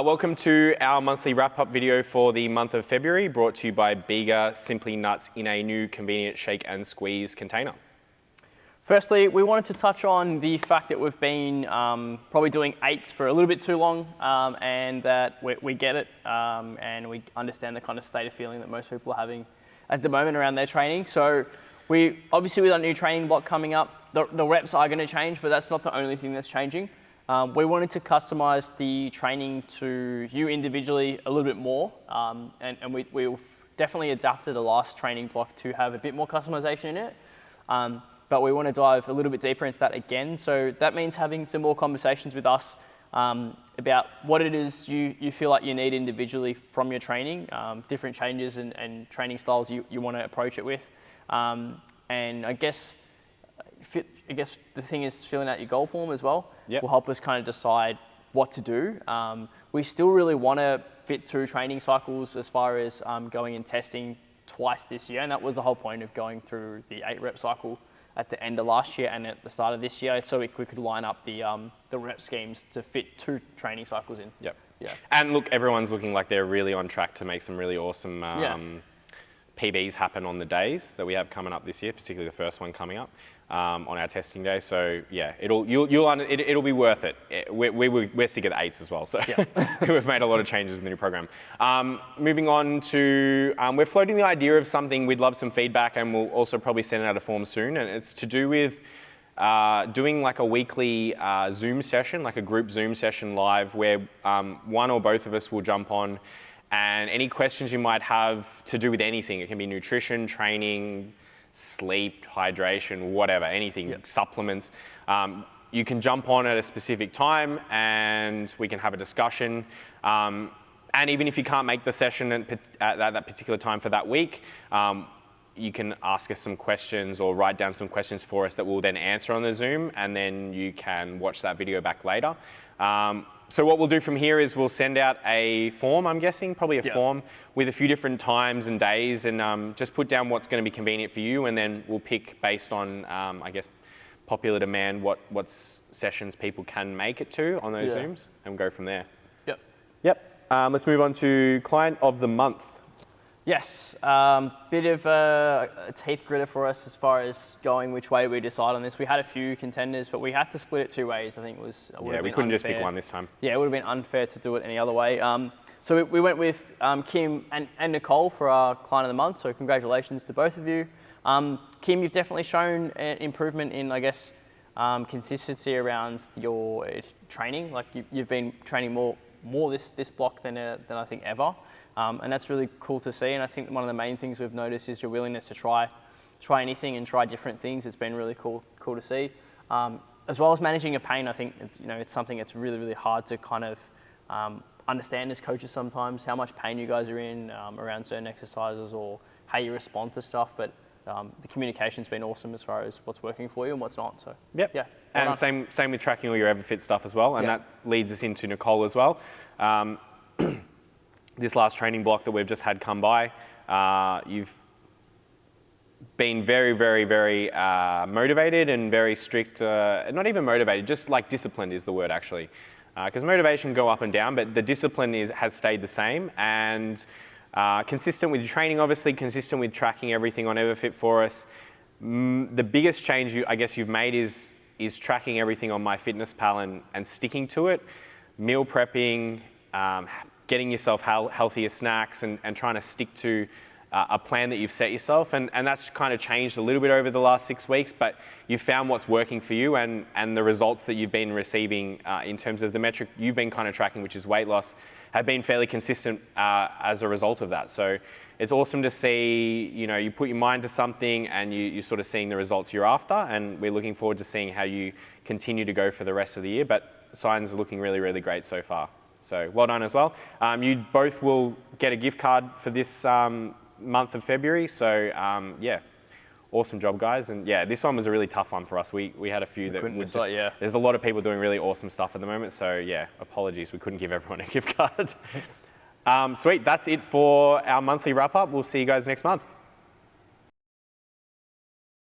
Welcome to our monthly wrap-up video for the month of February, brought to you by Bega Simply Nuts in a new convenient shake and squeeze container. Firstly, we wanted to touch on the fact that we've been probably doing 8s for a little bit too long, and that we get it, and we understand the kind of state of feeling that most people are having at the moment around their training. So obviously with our new training block coming up, the reps are going to change, but that's not the only thing that's changing. We wanted to customize the training to you individually a little bit more, and we've definitely adapted the last training block to have a bit more customization in it. But we want to dive a little bit deeper into that again. So that means having some more conversations with us about what it is you feel like you need individually from your training, different changes and training styles you want to approach it with. And I guess the thing is filling out your goal form as well. Yep. Will help us kind of decide what to do. We still really want to fit 2 training cycles as far as going and testing twice this year. And that was the whole point of going through the 8-rep cycle at the end of last year and at the start of this year, so we could line up the rep schemes to fit 2 training cycles in. Yep. Yeah. And look, everyone's looking like they're really on track to make some really awesome PBs happen on the days that we have coming up this year, particularly the first one coming up on our testing day. So yeah, it'll be worth it. We're sick of the 8s as well, so yeah. We've made a lot of changes in the new program. Moving on to, we're floating the idea of something. We'd love some feedback, and we'll also probably send out a form soon. And it's to do with doing like a weekly Zoom session, like a group Zoom session live, where one or both of us will jump on. And any questions you might have to do with anything, it can be nutrition, training, sleep, hydration, whatever, anything, yep. Supplements. You can jump on at a specific time and we can have a discussion. And even if you can't make the session at that particular time for that week, you can ask us some questions or write down some questions for us that we'll then answer on the Zoom, and then you can watch that video back later. So what we'll do from here is we'll send out a form, I'm guessing, probably a form with a few different times and days, and just put down what's going to be convenient for you, and then we'll pick based on, I guess, popular demand, what sessions people can make it to on those Zooms, and we'll go from there. Yep. Let's move on to Client of the Month. Yes, bit of a teeth gritter for us as far as going which way we decide on this. We had a few contenders, but we had to split it 2 ways. I think it was we couldn't just pick one this time. Yeah, it would have been unfair to do it any other way. So we went with Kim and Nicole for our Client of the Month. So congratulations to both of you. Kim, you've definitely shown an improvement in, I guess, consistency around your training. Like you've been training more this block than I think ever. And that's really cool to see. And I think one of the main things we've noticed is your willingness to try anything and try different things. It's been really cool to see. As well as managing your pain, I think it's something that's really, really hard to kind of understand as coaches sometimes, how much pain you guys are in around certain exercises or how you respond to stuff. But the communication's been awesome as far as what's working for you and what's not. So yep. Yeah. And same with tracking all your Everfit stuff as well. And that leads us into Nicole as well. This last training block that we've just had come by, you've been very, very, very motivated and very strict, not even motivated, just like disciplined is the word actually. Because motivation can go up and down, but the discipline has stayed the same, and consistent with your training, obviously, consistent with tracking everything on Everfit for us. The biggest change I guess you've made is tracking everything on MyFitnessPal and sticking to it, meal prepping, getting yourself healthier snacks and trying to stick to a plan that you've set yourself. And that's kind of changed a little bit over the last 6 weeks, but you've found what's working for you, and the results that you've been receiving in terms of the metric you've been kind of tracking, which is weight loss, have been fairly consistent as a result of that. So it's awesome to see, you put your mind to something and you're sort of seeing the results you're after, and we're looking forward to seeing how you continue to go for the rest of the year, but signs are looking really, really great so far. So well done as well. You both will get a gift card for this month of February. So yeah, awesome job, guys. And yeah, this one was a really tough one for us. We had a few that would just, there's a lot of people doing really awesome stuff at the moment. So yeah, apologies. We couldn't give everyone a gift card. Sweet, that's it for our monthly wrap up. We'll see you guys next month.